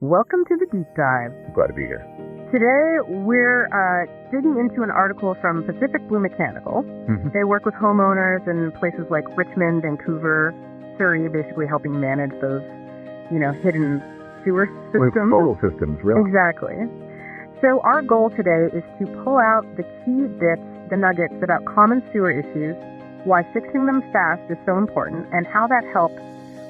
Welcome to the Deep Dive. Glad to be here. Today, we're digging into an article from Pacific Blue Mechanical. They work with homeowners in places like Richmond, Vancouver, Surrey, basically helping manage those, hidden sewer systems. Photo systems, really. Exactly. So our goal today is to pull out the key bits, the nuggets about common sewer issues, why fixing them fast is so important, and how that helps,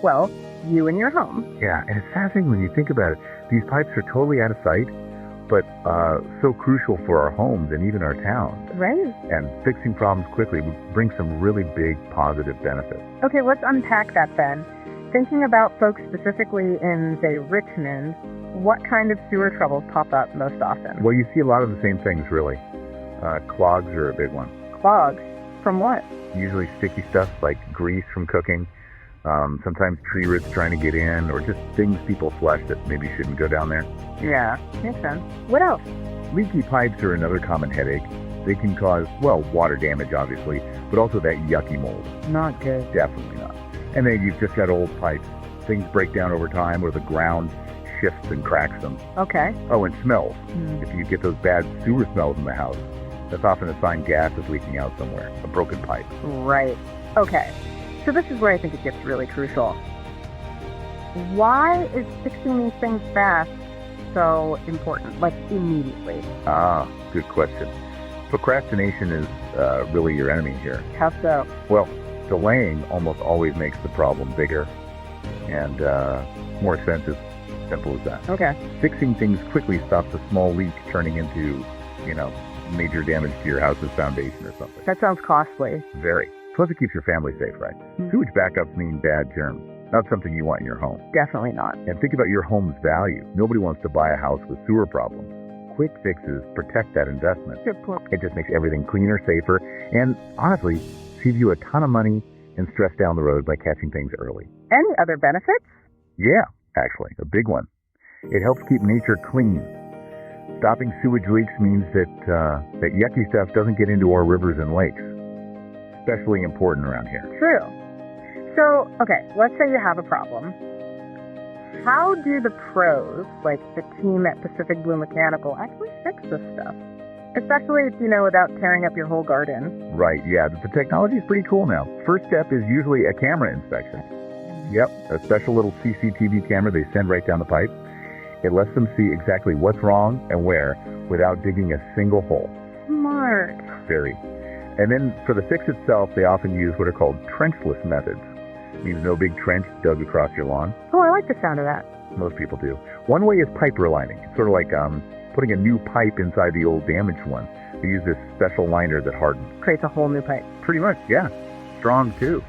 well, you and your home. Yeah, and it's fascinating when you think about it. These pipes are totally out of sight, but so crucial for our homes and even our towns. Right. And fixing problems quickly would bring some really big positive benefits. Okay, let's unpack that then. Thinking about folks specifically in, say, Richmond, what kind of sewer troubles pop up most often? Well, you see a lot of the same things, really. Clogs are a big one. Clogs? From what? Usually sticky stuff like grease from cooking. Sometimes tree roots trying to get in, or just things people flush that maybe shouldn't go down there. Yeah, makes sense. What else? Leaky pipes are another common headache. They can cause, water damage, obviously, but also that yucky mold. Not good. Definitely not. And then you've just got old pipes. Things break down over time, or the ground shifts and cracks them. Okay. Oh, and smells. If you get those bad sewer smells in the house, that's often a sign gas is leaking out somewhere, a broken pipe. Right. Okay. So this is where I think it gets really crucial. Why is fixing these things fast so important, like immediately? Good question. Procrastination is really your enemy here. How so? Well, delaying almost always makes the problem bigger and more expensive. Simple as that. Okay. Fixing things quickly stops a small leak turning into, major damage to your house's foundation or something. That sounds costly. Very. Plus, it keeps your family safe, right? Sewage backups mean bad germs. Not something you want in your home. Definitely not. And think about your home's value. Nobody wants to buy a house with sewer problems. Quick fixes protect that investment. Good point. It just makes everything cleaner, safer, and honestly, saves you a ton of money and stress down the road by catching things early. Any other benefits? Yeah, actually, a big one. It helps keep nature clean. Stopping sewage leaks means that yucky stuff doesn't get into our rivers and lakes. Especially important around here. True. So, okay, let's say you have a problem. How do the pros, like the team at Pacific Blue Mechanical, actually fix this stuff? Especially, without tearing up your whole garden. Right, yeah, the technology is pretty cool now. First step is usually a camera inspection. Yep, a special little CCTV camera they send right down the pipe. It lets them see exactly what's wrong and where without digging a single hole. Smart. Very. And then for the fix itself, they often use what are called trenchless methods. It means no big trench dug across your lawn. Oh, I like the sound of that. Most people do. One way is pipe relining. It's sort of like putting a new pipe inside the old damaged one. They use this special liner that hardens. Creates a whole new pipe. Pretty much, yeah. Strong, too.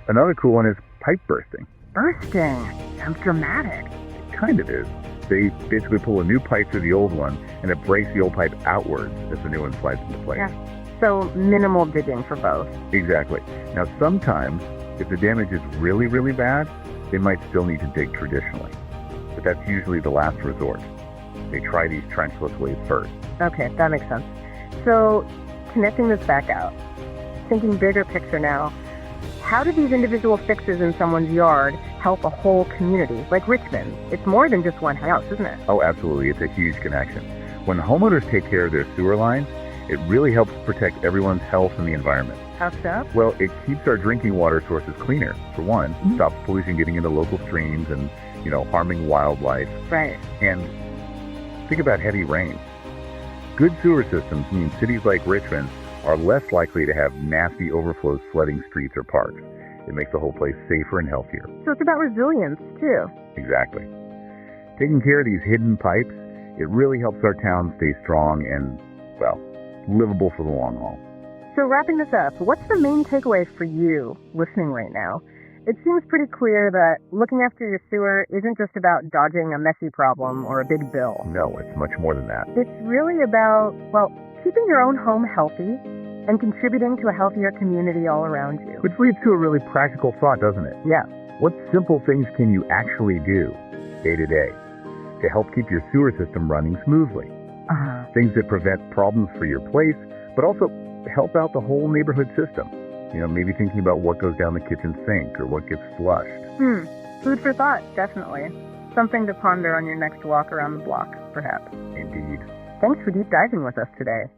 Another cool one is pipe bursting. Bursting? Sounds dramatic. It kind of is. They basically pull a new pipe through the old one, and it breaks the old pipe outwards as the new one slides into place. Yeah. So minimal digging for both. Exactly. Now, sometimes, if the damage is really, really bad, they might still need to dig traditionally. But that's usually the last resort. They try these trenchless ways first. Okay, that makes sense. So, connecting this back out, thinking bigger picture now, how do these individual fixes in someone's yard help a whole community, like Richmond? It's more than just one house, isn't it? Oh, absolutely. It's a huge connection. When homeowners take care of their sewer lines, it really helps protect everyone's health and the environment. How so? Well, it keeps our drinking water sources cleaner, for one. Stops pollution getting into local streams and, harming wildlife. Right. And think about heavy rain. Good sewer systems mean cities like Richmond are less likely to have nasty overflows flooding streets or parks. It makes the whole place safer and healthier. So it's about resilience, too. Exactly. Taking care of these hidden pipes, it really helps our town stay strong and, livable for the long haul. So wrapping this up, what's the main takeaway for you listening right now? It seems pretty clear that looking after your sewer isn't just about dodging a messy problem or a big bill. No, it's much more than that. It's really about, keeping your own home healthy and contributing to a healthier community all around you. Which leads to a really practical thought, doesn't it? Yeah. What simple things can you actually do day to day to help keep your sewer system running smoothly? Things that prevent problems for your place, but also help out the whole neighborhood system. Maybe thinking about what goes down the kitchen sink or what gets flushed. Food for thought, definitely. Something to ponder on your next walk around the block, perhaps. Indeed. Thanks for deep diving with us today.